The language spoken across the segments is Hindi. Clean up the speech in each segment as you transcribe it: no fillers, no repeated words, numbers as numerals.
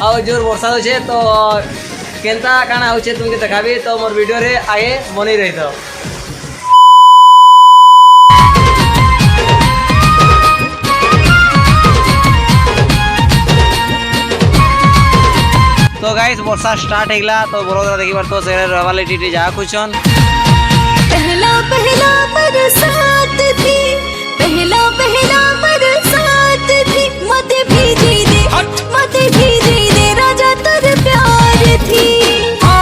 और जोर वर्षा होचे तो केनता काना होचे तुमके देखाबी तो मोर वीडियो रे आगे बनी रही तो गाइस वर्षा स्टार्ट हेगला तो बरोदरा देखि बार तो सेरे रहवाले टीटी जा खुचन पहला पहला बरसात थी पहला पहला बरसात थी मत भीजी दे राजा तर प्यार थी ओ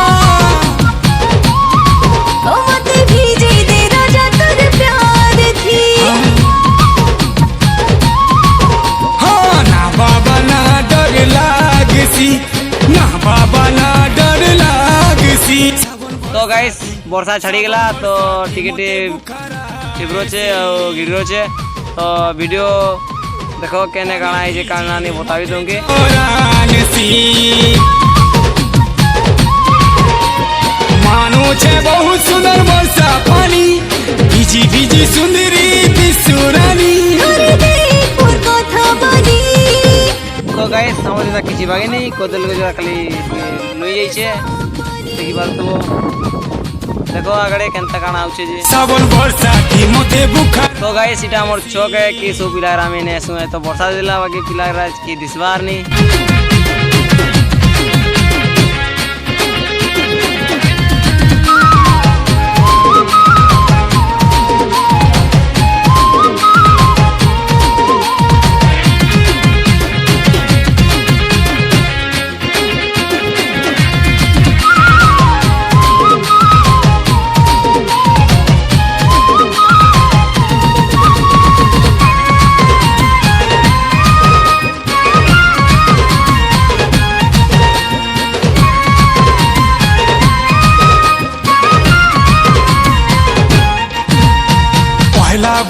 मत भीजी दे राजा तर प्यार थी हाँ ना बाबा ना डर लागसी ना बाबा ना डर लागसी। तो गाइस वर्षा छड़ी गला तो टिकट टिब्रोचे और गिरोचे तो वीडियो देखो केने गाना है जे काना नहीं बतावी दूंगी मानो छे बहुत सुंदर वर्षा पानी भीजी भीजी सुंदरी दिसुरानी तो गाइस हमर जरा किछि बागे नहीं कोदल को जरा खाली लई जाई छे देखि बार तो देखो आगड़े केनता काना आउचे जे सावन वर्षा की मते बुखार तो गाइस इटा हमर चौक है कि सो पिला रामे ने सुए तो वर्षा दिला बाकी पिला राज की दिसबार नहीं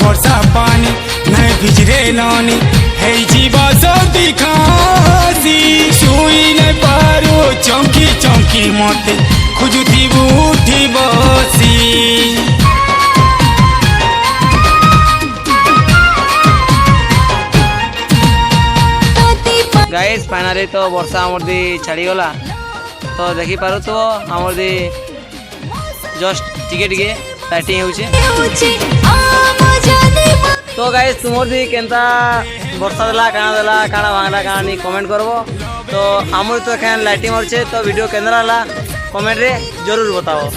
वर्षा पानी नहीं भिजरे नानी है जीवा सर्दी खासी सुई नहीं पारो चौकी चौकी मते खुजुती बूठी बसी गाइस फाइनली तो वर्षा हमर दी छाड़ी गला तो देखि पारो तो हमर दी जस्ट टिके टिके लाइटिंग होचे तो गाइस तुमर दी केनता वर्षा देला काना भांगला काना नहीं कमेंट करबो तो हमर तो खान लाइटिंग होचे तो वीडियो केनरा ला कमेंट रे जरूर बताओ।